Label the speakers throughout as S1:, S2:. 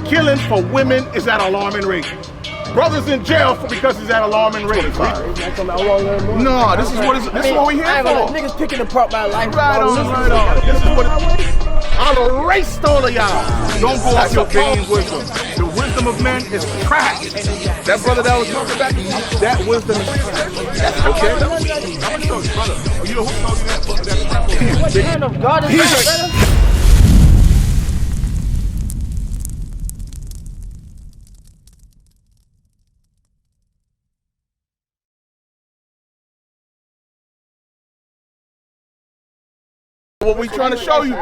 S1: killing for women is at alarming rate. Brothers in jail because he's at alarming rate. No, this is what we here for.
S2: Niggas picking apart my life.
S1: Right on. This is what I'll erase all of y'all. Don't go out your vain wisdom. The wisdom of men is trash. That brother that was talking about, that wisdom is trash. Okay? I'm gonna show you, brother. You know who told you that?
S2: The hand of God is better.
S1: What we're trying to show you,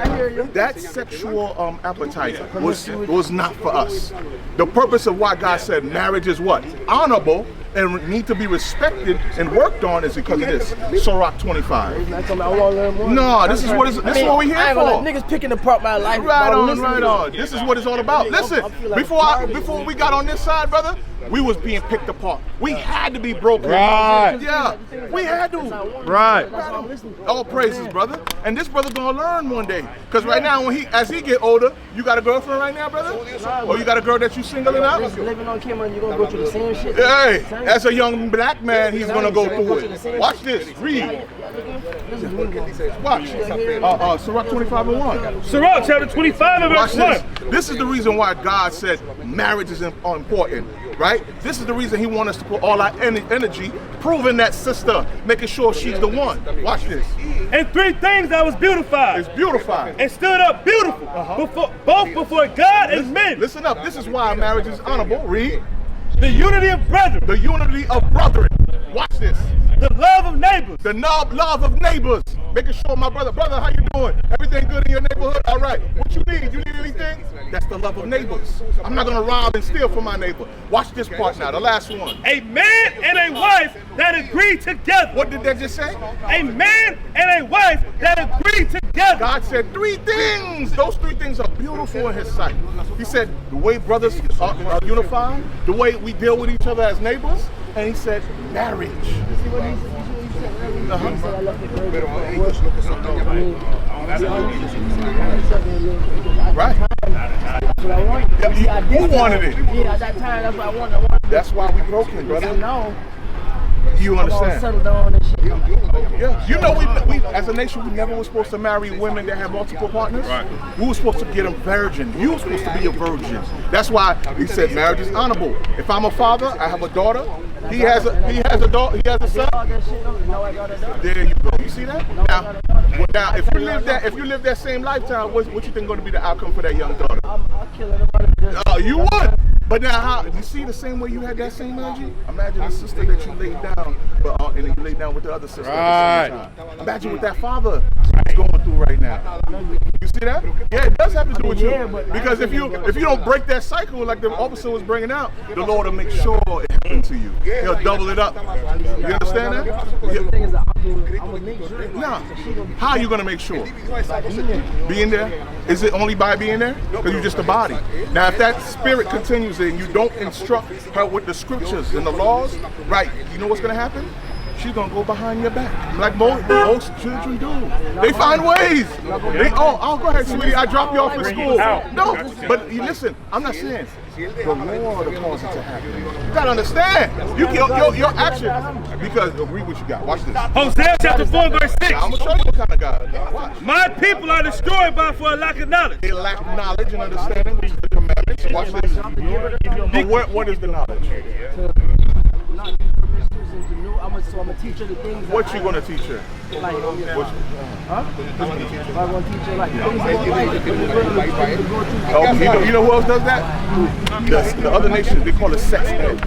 S1: that sexual appetite was not for us. The purpose of why God said marriage is what? Honorable and need to be respected and worked on is because of this. Sirach 25. No, this is what we're here for.
S2: Niggas picking apart my life.
S1: Right on. This is what it's all about. Listen, before we got on this side, brother, we was being picked apart. We had to be broken.
S3: Right.
S1: Yeah, we had to.
S3: Right.
S1: All praises, brother. And this brother gonna learn one day. Cause right now, as he get older, you got a girlfriend right now, brother? Or you got a girl that you singling out?
S2: Living on camera and you gonna go through the same shit.
S1: Hey, as a young black man, he's gonna go through it. Watch this. Read. Watch. Sirach 25:1.
S3: Sirach chapter 25 and verse 1.
S1: This is the reason why God said marriage is important, right? This is the reason he wants us to put all our energy proving that sister, making sure she's the one. Watch this.
S3: And three things that was beautified.
S1: It's beautified.
S3: And stood up beautiful, both before God and men.
S1: Listen up. This is why marriage is honorable. Read.
S3: The unity of brethren.
S1: The unity of brethren. Watch this.
S3: The love of neighbors.
S1: The love of neighbors. Making sure my brother, how you doing? Everything good in your neighborhood? All right. What you need? You need anything? That's the love of neighbors. I'm not going to rob and steal from my neighbor. Watch this part now, the last one.
S3: A man and a wife that agree together.
S1: What did that just say?
S3: A man and a wife that agree together.
S1: God said three things. Those three things are beautiful in his sight. He said the way brothers are unified, the way we deal with each other as neighbors, and he said marriage. Right. Who wanted it?
S2: Yeah, at that time, that's what I wanted.
S1: That's why we broken, brother.
S2: No.
S1: You understand?
S2: Settle down and shit.
S1: Yeah. You know, we as a nation, we never were supposed to marry women that have multiple partners. Right. We were supposed to get them virgin. You were supposed to be a virgin. That's why he said marriage is honorable. If I'm a father, I have a daughter. He has a daughter. He has a son. There you go. You see that? Now, if you live that same lifetime, what you think going to be the outcome for that young daughter?
S2: I'll kill everybody.
S1: You would. But now, how you see the same way you had that same energy? Imagine the sister that you laid down, and then you laid down with the other sister at the same time. Imagine what that father is going through right now. You see that? Yeah, it does have to do with you. Because if you don't break that cycle like the officer was bringing out, the Lord will make sure it happens to you. He'll double it up. You understand that? Now, how are you going to make sure? Being there? Is it only by being there? Because you're just a body. Now, if that spirit continues and you don't instruct her with the scriptures and the laws, right, you know what's going to happen? She's going to go behind your back, like most children do. They find ways. Go ahead, sweetie, I drop you off at school. No, but listen, I'm not saying the Lord will cause it to happen. You got to understand. Your action, because read what you got. Watch this.
S3: Hosea chapter 4 verse 6.
S1: I'm going to show you what kind of God. Watch.
S3: My people are destroyed for a lack of knowledge.
S1: They lack knowledge and understanding, which is the commandments. Watch this. But what is the knowledge?
S2: So I'm gonna teach her the things.
S1: What you gonna teach her?
S2: Like,
S1: huh?
S2: I'm gonna teach her like things.
S1: You know who else does that? The other nations, they call it sex ed.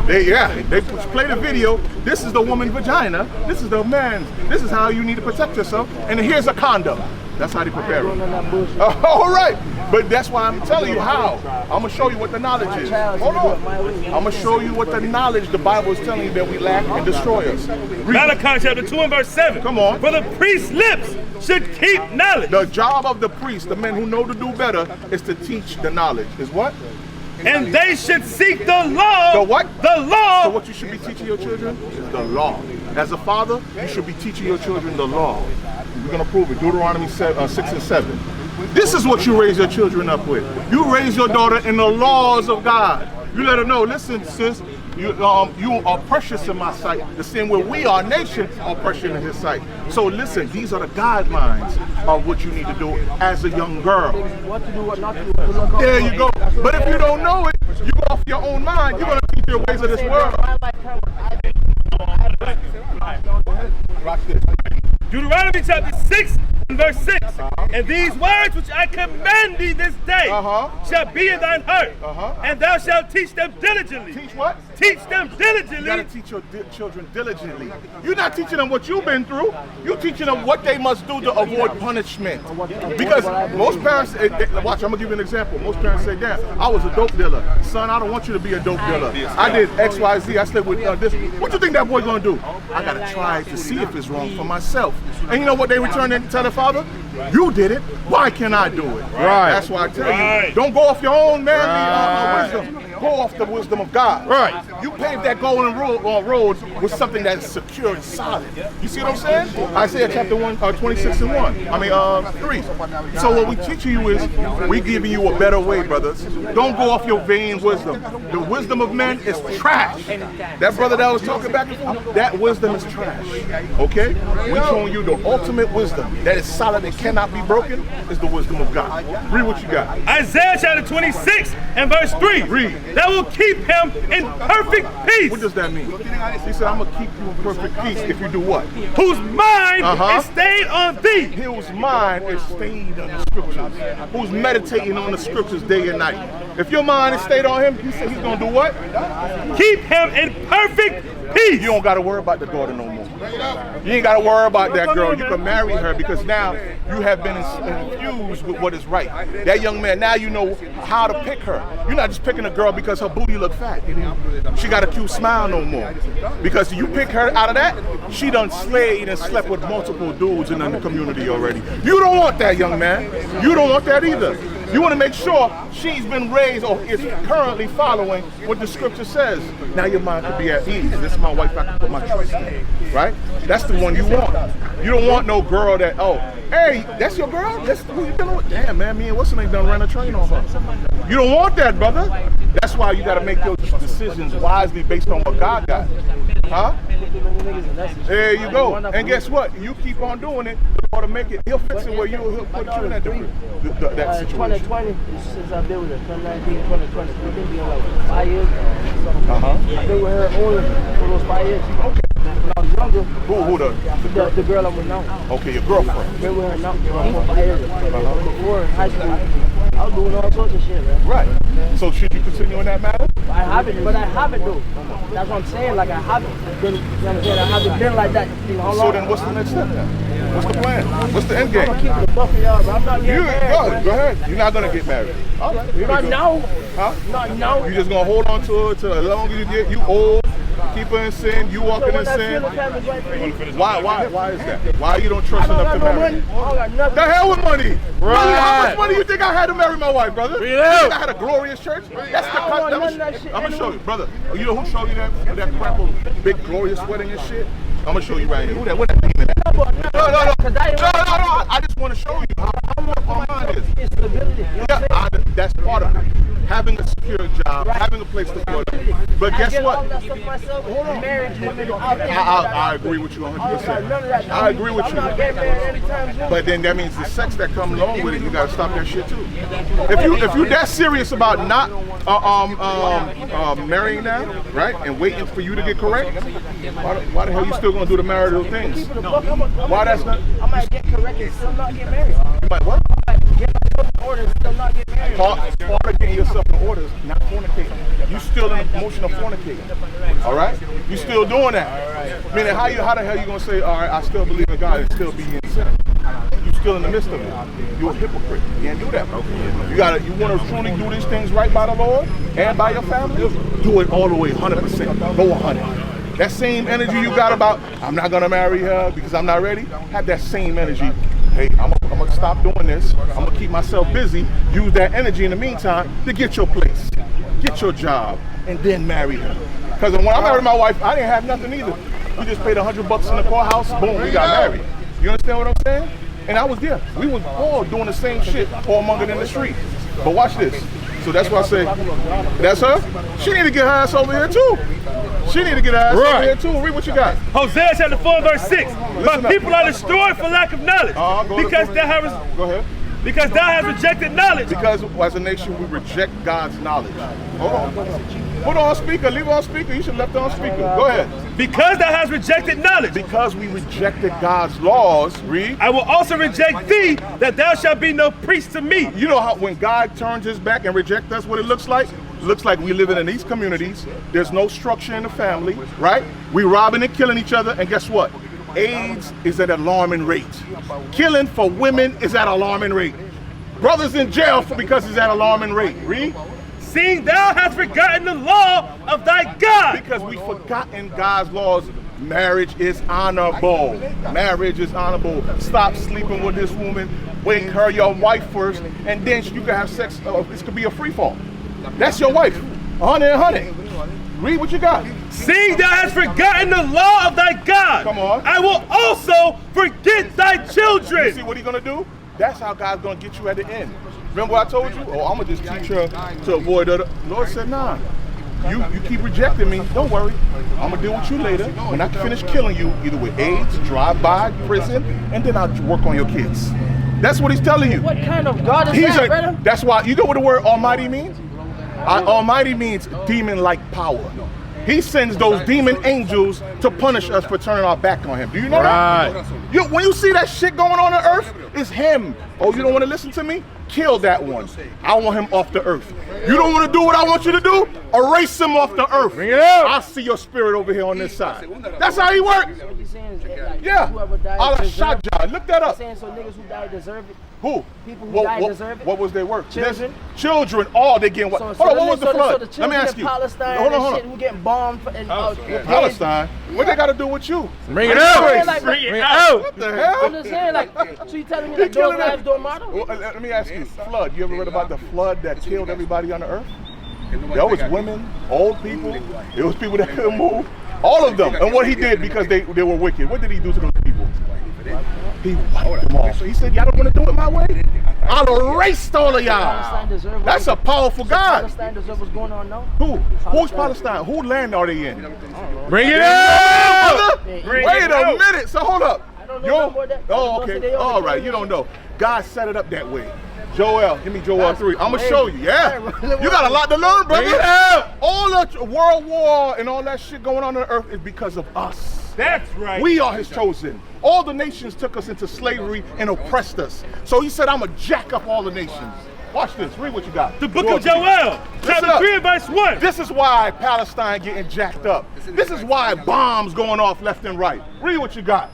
S1: They play the video. This is the woman's vagina. This is the man's. This is how you need to protect yourself. And here's a condom. That's how they prepare it. All right. But that's why I'm telling you how. I'm going to show you what the knowledge is. Hold on. I'm going to show you what the knowledge the Bible is telling you that we lack and destroy us.
S3: Malachi chapter 2 and verse 7.
S1: Come on.
S3: For the priest's lips should keep knowledge.
S1: The job of the priest, the men who know to do better, is to teach the knowledge. Is what?
S3: And they should seek the law.
S1: The what?
S3: The law.
S1: So what you should be teaching your children is the law. As a father, you should be teaching your children the law. We're going to prove it. Deuteronomy 6 and 7. This is what you raise your children up with. You raise your daughter in the laws of God. You let her know, listen, sis, you are precious in my sight. The same way we, our nation, are precious in his sight. So listen, these are the guidelines of what you need to do as a young girl.
S2: What to do, what not to do.
S1: There you go. But if you don't know it, you go off your own mind, you're going to teach your ways of this world. Watch this.
S3: Deuteronomy chapter 6 and verse 6. And these words which I command thee this day shall be in thine heart, and thou shalt teach them diligently.
S1: Teach what?
S3: Teach them diligently.
S1: You got to teach your children diligently. You're not teaching them what you've been through. You're teaching them what they must do to avoid punishment. Because most parents, watch, I'm going to give you an example. Most parents say, Dad, I was a dope dealer. Son, I don't want you to be a dope dealer. I did X, Y, Z. I slept with this. What you think that boy going to do? I got to try to see if it's wrong for myself. And you know what they return and tell their father? You did it. Why can't I do it?
S4: Right.
S1: That's why I tell you, don't go off your own manly wisdom. Go off the wisdom of God.
S4: Right.
S1: You pave that golden road with something that is secure and solid. You see what I'm saying? Isaiah chapter 1, 26 and 1. I mean, 3. So what we teaching you is, we giving you a better way, brothers. Don't go off your vain wisdom. The wisdom of men is trash. That brother that was talking back and forth, that wisdom is trash. Okay? We showing you the ultimate wisdom that is solid and cannot be broken is the wisdom of God. Read what you got.
S3: Isaiah chapter 26 and verse 3.
S1: Read.
S3: That will keep him in perfect peace.
S1: What does that mean? He said, I'm going to keep you in perfect peace if you do what?
S3: Whose mind is stayed on thee.
S1: Whose mind is stayed on the scriptures. Who's meditating on the scriptures day and night. If your mind is stayed on him, he said he's going to do what?
S3: Keep him in perfect peace.
S1: You don't got to worry about the daughter no more. You ain't got to worry about that girl. You can marry her because now you have been infused with what is right. That young man, now you know how to pick her. You're not just picking a girl because her booty look fat. She got a cute smile no more. Because you pick her out of that, she done slayed and slept with multiple dudes in the community already. You don't want that, young man. You don't want that either. You want to make sure she's been raised or is currently following what the scripture says. Now your mind could be at ease. This is my wife, I can put my trust in. Right? That's the one you want. You don't want no girl that, oh, hey, that's your girl? That's who you dealing with? Damn, man, me and what's her name done ran a train on her. You don't want that, brother. That's why you got to make your decisions wisely based on what God got. Huh? There you go. And guess what? You keep on doing it, the Lord will make it. He'll fix it where he'll put you in that situation.
S2: 2020, since I've been with her, 2019, 2020, we've been together like 5 years. I've been with her only for those 5 years. Okay. When I was younger, the girl I'm with now.
S1: Okay, your girlfriend.
S2: I've been with her now for 5 years. Before in high school, I was doing all sorts of shit, man.
S1: Right. So should you continue in that matter?
S2: I haven't, but I haven't though. That's what I'm saying. Like I haven't been, you know what I'm saying? I haven't been like that. You know,
S1: so then what's the next step then? What's the plan? What's the end game?
S2: I'm gonna keep it a buck for y'all, but I'm not getting married.
S1: Go ahead. You're not gonna get married. All right.
S2: Not now.
S1: Huh?
S2: Not now.
S1: You just gonna hold on to her till as long as you get you old, keep her in sin, you walking in sin. Why is that? Why you don't trust enough to marry? The hell with money. Money, how much money you think I had to marry my wife, brother? You think I had a glorious church? That's the I'm gonna show you, brother. You know who showed you that crap of big glorious wedding and shit? I'm gonna show you right here. What that demon at? No. I just want to show you how my mind is. Yeah, that's part of it. Having a secure job, having a place to go. But guess what? Hold on. I agree with you 100%. I agree with you. But then that means the sex that comes along with it, you gotta stop that shit too. If you that serious about not marrying now, right, and waiting for you to get correct, why the hell you still gonna do the marital things? Why that's not?
S2: I might get correct and still not get married.
S1: You might what?
S2: I might get myself in order and still not get married.
S1: Part of getting yourself in order is not fornicating. You still in the motion of fornicating. All right? You still doing that. Meaning, how the hell you gonna say, all right, I still believe in God and still be in sin? You still in the midst of it. You're a hypocrite. You can't do that, bro. You want to truly do these things right by the Lord and by your family? Do it all the way, 100%. Go 100. That same energy you got about, I'm not gonna marry her because I'm not ready. Have that same energy. Hey, I'm gonna stop doing this. I'm gonna keep myself busy. Use that energy in the meantime to get your place, get your job, and then marry her. Because when I married my wife, I didn't have nothing either. We just paid $100 in the courthouse. Boom, we got married. You understand what I'm saying? And I was there. We was all doing the same shit, whoremongering in the street. But watch this. So that's why I say, that's her? She need to get her ass over here too. She need to get her ass over here too. Read what you got.
S3: Hosea chapter 4 verse 6. My people are destroyed for lack of knowledge. Because thou hast rejected knowledge.
S1: Because as a nation we reject God's knowledge. Hold on. Put on speaker, leave on speaker. You should have left it on speaker. Go ahead.
S3: Because thou hast rejected knowledge.
S1: Because we rejected God's laws, read.
S3: I will also reject thee, that thou shalt be no priest to me.
S1: You know how when God turns his back and rejects us, what it looks like? It looks like we living in these communities. There's no structure in the family, right? We robbing and killing each other, and guess what? AIDS is at an alarming rate. Killing for women is at an alarming rate. Brothers in jail because it's at an alarming rate. Read.
S3: Seeing thou hast forgotten the law of thy God.
S1: Because we've forgotten God's laws. Marriage is honorable. Marriage is honorable. Stop sleeping with this woman. Make her your wife first, and then you can have sex. This could be a free fall. That's your wife. 100 and 100. Read what you got.
S3: Seeing thou hast forgotten the law of thy God.
S1: Come on.
S3: I will also forget thy children.
S1: You see what he's going to do? That's how God's going to get you at the end. Remember what I told you? Oh, I'm going to just teach her to avoid the Lord said, nah. You keep rejecting me. Don't worry. I'm going to deal with you later. When I finish killing you, either with AIDS, drive-by, prison, and then I'll work on your kids. That's what he's telling you.
S2: What kind of God is that, brother?
S1: That's why, you know what the word Almighty means? Almighty means demon-like power. He sends those demon angels to punish us for turning our back on him. Do you know that? When you see that shit going on earth, it's him. Oh, you don't want to listen to me? Kill that one. I want him off the earth. You don't want to do what I want you to do? Erase him off the earth. Bring it out. I see your spirit over here on this side. That's how he works. Yeah. Allah Shajah. Look that up.
S2: So niggas who died deserve it?
S1: Who?
S2: People who died deserve it?
S1: What was their work?
S2: Children.
S1: Children, all they getting what? Hold on, what was the flood? Let me ask you.
S2: Palestine
S1: Hold on.
S2: who getting bombed
S1: Palestine? What they got to do with you?
S3: Bring it out.
S2: Bring
S3: it out.
S1: What the hell?
S2: I'm just saying, like, so you telling me that those lives don't matter?
S1: Well, let me ask you, flood. You ever read about the flood that killed everybody on the earth? There was women, old people. It was people that couldn't move. All of them. And what he did because they were wicked. What did he do to those people? He wiped them off. He said, y'all don't want to do it my way? I'll erase all of y'all. That's a powerful God.
S2: Palestine deserve what's going on now?
S1: Who? Who's Palestine? Who land are they in?
S3: Bring it out.
S1: Wait a minute. So hold up.
S2: I don't know about that.
S1: Oh, okay. All right. You don't know. God set it up that way. Joel, give me Joel 3. I'm going to show you. Yeah. You got a lot to learn, brother. All the World War and all that shit going on earth is because of us.
S3: That's right.
S1: We are his chosen. All the nations took us into slavery and oppressed us. So he said, I'm going to jack up all the nations. Watch this. Read what you got.
S3: The book of Joel, chapter 3 and verse 1.
S1: This is why Palestine getting jacked up. This is why bombs going off left and right. Read what you got.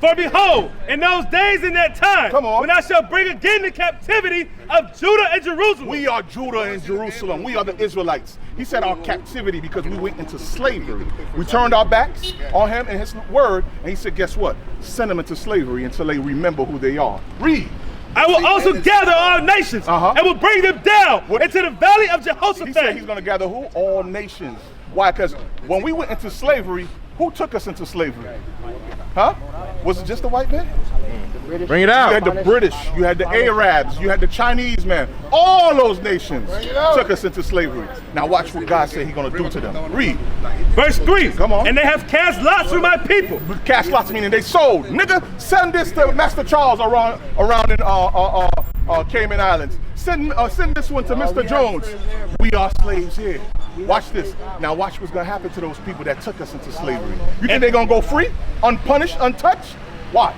S3: For behold, in those days and that time, when I shall bring again the captivity of Judah and Jerusalem.
S1: We are Judah and Jerusalem. We are the Israelites. He said our captivity because we went into slavery. We turned our backs on him and his word, and he said, guess what? Send them into slavery until they remember who they are. Read.
S3: I will also gather all nations and will bring them down into the valley of Jehoshaphat.
S1: He said he's going to gather who? All nations. Why? Because when we went into slavery, who took us into slavery? Huh? Was it just the white man?
S3: Bring it out.
S1: You had the British, you had the Arabs, you had the Chinese, man. All those nations took us into slavery. Now watch what God said he's going to do to them. Read.
S3: Verse 3.
S1: Come on.
S3: And they have cast lots for my people.
S1: Cast lots meaning they sold. Nigga, send this to Master Charles around in Cayman Islands. Send this one to Mr. Jones. We are slaves here. Watch this. Now watch what's going to happen to those people that took us into slavery. You think they're going to go free, unpunished, untouched? Watch.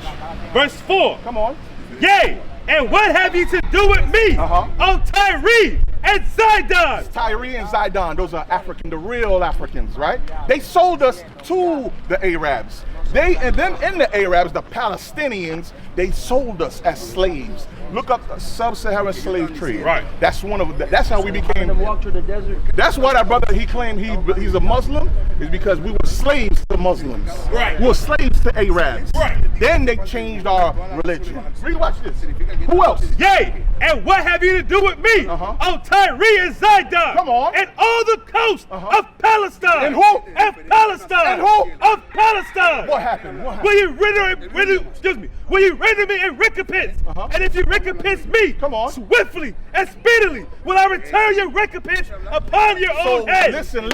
S3: Verse 4.
S1: Come on.
S3: Yea, and what have ye to do with me, O Tyre and Zidon?
S1: Tyre and Zidon, those are African, the real Africans, right? They sold us to the Arabs. They and them in the Arabs, the Palestinians, they sold us as slaves. Look up the sub-Saharan slave trade.
S3: Right.
S1: That's one of the, that's how we became.
S2: Walk through the desert.
S1: That's why that brother he claimed he's a Muslim is because we were slaves to Muslims.
S3: Right.
S1: We were slaves to Arabs.
S3: Right.
S1: Then they changed our religion. Read, watch this. Who else?
S3: Yea, And what have you to do with me? O Tyre and Zidon.
S1: Come on.
S3: And all the coast of Palestine.
S1: And who?
S3: Of Palestine.
S1: And who?
S3: Of Palestine.
S1: What happened? What happened?
S3: Will you render me in recompense? And if you recompense me,
S1: come on,
S3: swiftly and speedily will I return your recompense upon your own head.
S1: Listen.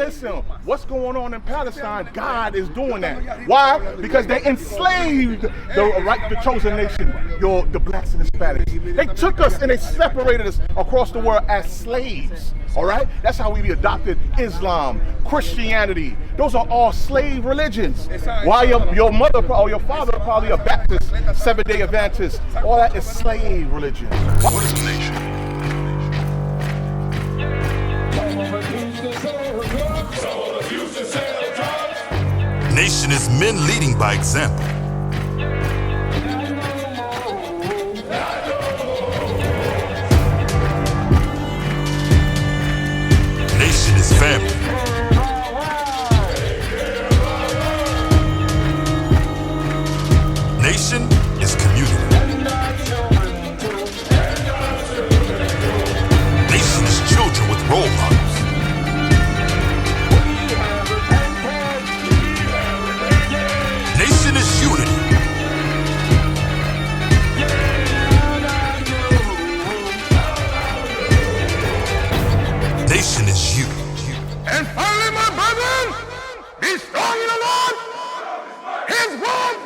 S1: What's going on in Palestine? God is doing that. Why? Because they enslaved the chosen nation, the blacks and Hispanics. They took us and they separated us across the world as slaves. All right? That's how we adopted Islam, Christianity. Those are all slave religions. Why your mother or your father probably a Baptist, Seventh-day Adventist. All that is slave religion.
S4: What is a nation? Nation is men leading by example. Nation is family. Nation is community. Nation is children with role models. Nation is unity. Nation is you.
S5: And finally, my brethren, be strong in the Lord. His word